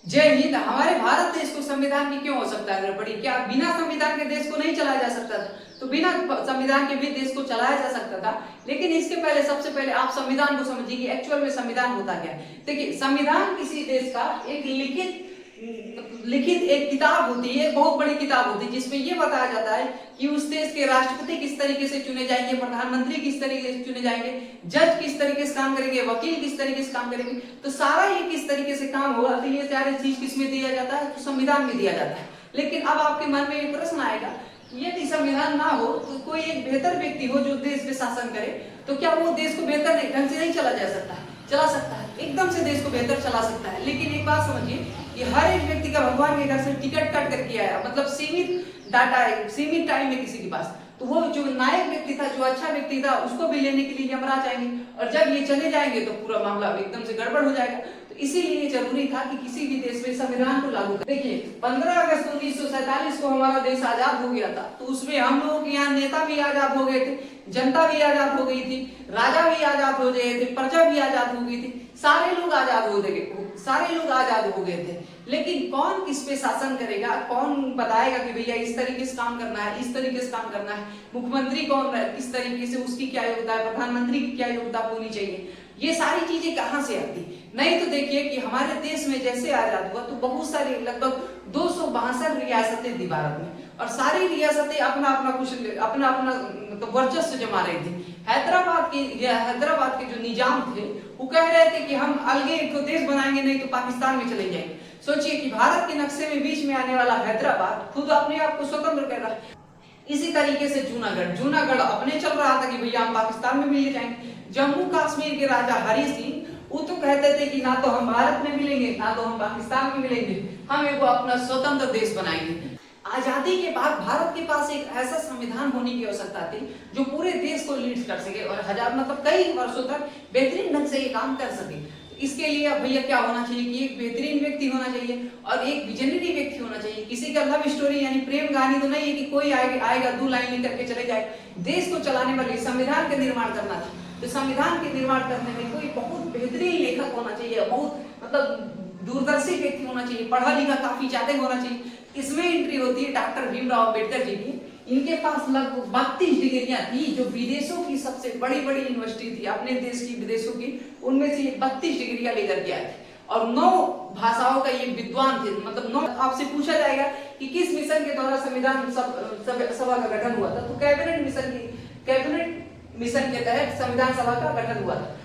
जय हिंद। हमारे भारत देश को संविधान की क्यों आवश्यकता है पड़ी? क्या बिना संविधान के देश को नहीं चलाया जा सकता था? तो बिना संविधान के भी देश को चलाया जा सकता था। लेकिन इसके पहले सबसे पहले आप संविधान को समझिए कि एक्चुअल में संविधान होता क्या है। देखिए, संविधान किसी देश का एक लिखित लिखित एक किताब होती है, बहुत बड़ी किताब होती है, जिसमें यह बताया जाता है कि उस देश के राष्ट्रपति किस तरीके से चुने जाएंगे, प्रधानमंत्री किस तरीके से चुने जाएंगे, जज किस तरीके से काम करेंगे, वकील किस तरीके से काम करेंगे। तो सारा ये किस तरीके से काम होगा, तो ये सारी चीज किसमें दिया जाता है? तो संविधान में दिया जाता है। लेकिन अब आपके मन में एक प्रश्न आएगा, यदि संविधान ना हो तो कोई एक बेहतर व्यक्ति हो जो देश पे शासन करे, तो क्या वो देश को बेहतर ढंग से नहीं चला जा सकता है? चला सकता है, एकदम से देश को बेहतर चला सकता है। लेकिन एक बात समझिए कि हर एक व्यक्ति का भगवान के घर से टिकट कट करके आया, मतलब सीमित डाटा है, सीमित टाइम है किसी के पास। तो वो जो नायक व्यक्ति था, जो अच्छा व्यक्ति था, उसको भी लेने के लिए यमराज आएंगे, और जब ये चले जाएंगे तो पूरा मामला एकदम से गड़बड़ हो जाएगा। तो इसीलिए जरूरी था कि किसी भी देश में संविधान को लागू कर। देखिए, 15 अगस्त 1947 को हमारा देश आजाद हो गया था। तो उसमें हम लोगों के यहाँ नेता भी आजाद हो गए थे, जनता भी आजाद हो गई थी, राजा भी आजाद हो गए थे, प्रजा भी आजाद हो गई थी, सारे लोग आजाद हो गए, सारे लोग आजाद हो गए थे। लेकिन कौन किस पे शासन करेगा, कौन बताएगा कि भैया इस तरीके से काम करना है, इस तरीके से काम करना है, मुख्यमंत्री कौन है, किस तरीके से, उसकी क्या योग्यता है, प्रधानमंत्री की क्या योग्यता होनी चाहिए, ये सारी चीजें कहां से आती? नहीं तो देखिए कि हमारे देश में जैसे आजाद हुआ तो बहुत सारी लगभग 262 रियासतें थी भारत में, और सारी रियासतें अपना अपना कुछ अपना अपना मतलब वर्चस्व जमा रही थी। हैदराबाद के जो निजाम थे वो कह रहे थे कि हम अलगे एक देश बनाएंगे, नहीं तो पाकिस्तान में चले जाएंगे। सोचिए कि भारत के नक्शे में बीच में आने वाला हैदराबाद खुद अपने आप को स्वतंत्र कर रहा है। इसी तरीके से जूनागढ़ अपने चल रहा था कि भैया हम पाकिस्तान में मिल जाएंगे। जम्मू कश्मीर के राजा हरि सिंह वो तो कहते थे कि ना तो हम भारत में मिलेंगे, ना तो हम पाकिस्तान में मिलेंगे, हम एक अपना स्वतंत्र देश बनाएंगे। आजादी के बाद भारत के पास एक ऐसा संविधान होने की आवश्यकता थी जो पूरे देश को लीड कर सके और मतलब कई वर्षों तक बेहतरीन ढंग से ये काम कर सके। इसके लिए अब भैया क्या होना चाहिए कि एक बेहतरीन व्यक्ति होना चाहिए और एक विजनरी व्यक्ति होना चाहिए। किसी का लव स्टोरी यानी प्रेम कहानी तो नहीं है कि कोई आएगा 2 लाइन लिख के चले जाए। देश को चलाने वाले संविधान का निर्माण करना था, तो संविधान के निर्माण करने में कोई बहुत बेहतरीन लेखक होना चाहिए, बहुत मतलब दूरदर्शी व्यक्ति होना चाहिए, पढ़ा लिखा काफी ज्यादा होना चाहिए। इसमें एंट्री होती है डॉक्टर भीमराव अंबेडकर जी की। इनके पास लगभग 32 डिग्रियां थी, जो विदेशों की सबसे बड़ी बड़ी यूनिवर्सिटी थी अपने देश की, विदेशों की, उनमें से 32 डिग्रियां लेकर के आए थे और 9 भाषाओं का ये विद्वान थे। मतलब 9। आपसे पूछा जाएगा कि किस मिशन के द्वारा संविधान सभा का गठन हुआ था, तो कैबिनेट मिशन के तहत संविधान सभा का गठन हुआ था।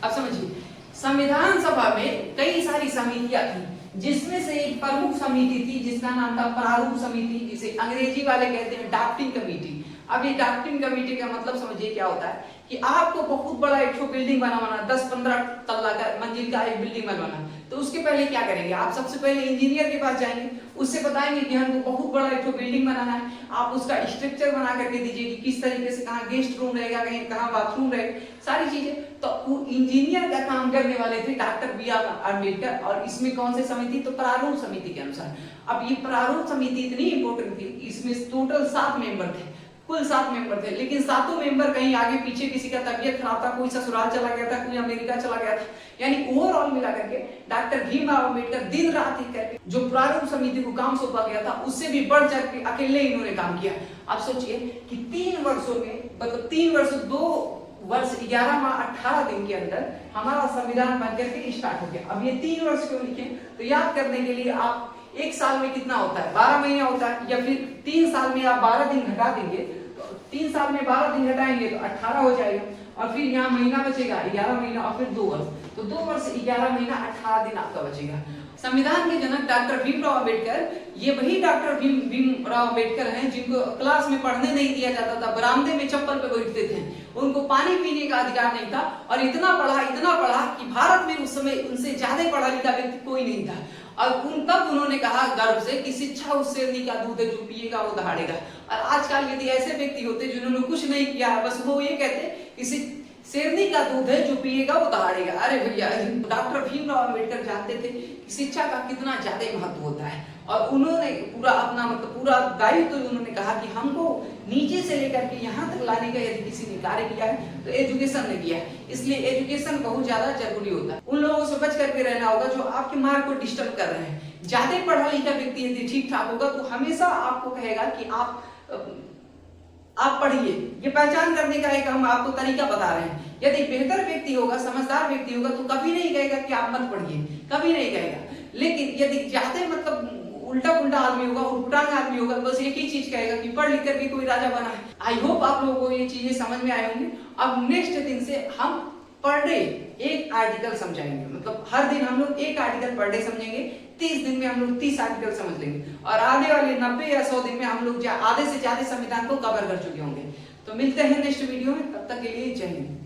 अब समझिए, संविधान सभा में कई सारी समितियां थी, जिसमें से एक प्रमुख समिति थी जिसका नाम था प्रारूप समिति, जिसे अंग्रेजी वाले कहते हैं ड्राफ्टिंग कमेटी। अब ये ड्राफ्टिंग कमेटी का मतलब समझिए क्या होता है कि आपको बहुत बड़ा एक बिल्डिंग बनाना, 10-15 तल्ला का मंजिल का एक बिल्डिंग बनवाना, तो उसके पहले क्या करेंगे? आप सबसे पहले इंजीनियर के पास जाएंगे, उससे बताएंगे कि हमको बहुत बड़ा एक बिल्डिंग बनाना है, आप उसका स्ट्रक्चर बना करके दीजिए कि किस तरीके से, कहाँ गेस्ट रूम रहेगा, कहीं कहाँ बाथरूम रहेगा, सारी चीजें। तो इंजीनियर का काम करने वाले थे डॉक्टर B.R. अम्बेडकर। और इसमें कौन सी समिति? तो प्रारूप समिति के अनुसार। अब ये प्रारूप समिति इतनी इंपॉर्टेंट थी, इसमें टोटल 7 मेंबर थे, कुल 7 मेंबर थे, लेकिन 7 मेंबर कहीं आगे पीछे, किसी का तबियत खराब था, कोई ससुराल चला गया था, कोई अमेरिका चला गया था, यानी ओवरऑल मिला करके डॉक्टर भीमराव अंबेडकर दिन रात एक करके जो प्रारूप समिति को काम सौंपा गया था, उससे भी बढ़ चढ़ के अकेले इन्होंने काम किया। आप सोचिए कि 3 वर्षों में, मतलब 3 वर्ष 2 वर्ष 11 माह 18 दिन के अंदर हमारा संविधान बन करके स्टार्ट हो गया। अब ये 3 वर्ष क्यों लिखे? तो याद करने के लिए आप एक साल में कितना होता है? 12 महीने होता है, या फिर 3 साल में आप 12 दिन घटा देंगे, तो 3 साल में 12 दिन घटाएंगे तो 18 हो जाएगा, और फिर यहाँ महीना बचेगा 11 महीना, और फिर 2 वर्ष, तो 2 वर्ष 11 महीना 18 दिन आपका बचेगा। संविधान के जनक डॉक्टर भीमराव अंबेडकर, ये वही डॉक्टर भीमराव अंबेडकर हैं जिनको क्लास में पढ़ने नहीं दिया जाता था, बरामदे में चप्पल पे बैठते थे, उनको पानी पीने का अधिकार नहीं था, और इतना पढ़ा कि भारत में उस समय उनसे ज्यादा पढ़ा लिखा व्यक्ति कोई नहीं था। और तब उन्होंने कहा गर्व से कि शिक्षा उस शेरनी का दूध है, जो पिएगा वो दहाड़ेगा। और आजकल यदि ऐसे व्यक्ति होते जिन्होंने कुछ नहीं किया, बस वो ये कहते कि शेरनी का दूध है, जो पिएगा वो दहाड़ेगा। अरे भैया, डॉक्टर भीमराव अम्बेडकर जानते थे कि शिक्षा का कितना ज्यादा महत्व होता है, और उन्होंने पूरा अपना मतलब पूरा दायित्व तो उन्होंने कहा कि हमको नीचे से लेकर के यहाँ तक लाने का यदि किसी ने कार्य किया है तो एजुकेशन ने किया है। इसलिए एजुकेशन बहुत ज्यादा जरूरी होता है। उन लोगों से बच करके रहना होगा जो आपके मार्ग को डिस्टर्ब कर रहे हैं। ज्यादा पढ़ा लिखा व्यक्ति यदि ठीक ठाक होगा तो हमेशा आपको कहेगा कि आप पढ़िए। ये पहचान करने का एक हम आपको तरीका बता रहे हैं। यदि बेहतर व्यक्ति होगा, समझदार व्यक्ति होगा तो कभी नहीं कहेगा कि आप मत पढ़िए, कभी नहीं कहेगा। लेकिन यदि ज्यादा मतलब उल्टा पुल्टा आदमी होगा, उल्टांग आदमी होगा, बस एक ही चीज कहेगा कि पढ़ लिख करके कोई राजा बना है। आई होप आप लोगों को ये चीजें समझ में आए होंगे। अब नेक्स्ट दिन से हम पर डे एक आर्टिकल समझाएंगे, मतलब हर दिन हम लोग एक आर्टिकल पर डे समझेंगे। 30 दिन में हम लोग 30 आर्टिकल समझ लेंगे, और आने वाले 90 या 100 दिन में हम लोग आधे से ज्यादा संविधान को कवर कर चुके होंगे। तो मिलते हैं नेक्स्ट वीडियो में, तब तक के लिए जय हिंद।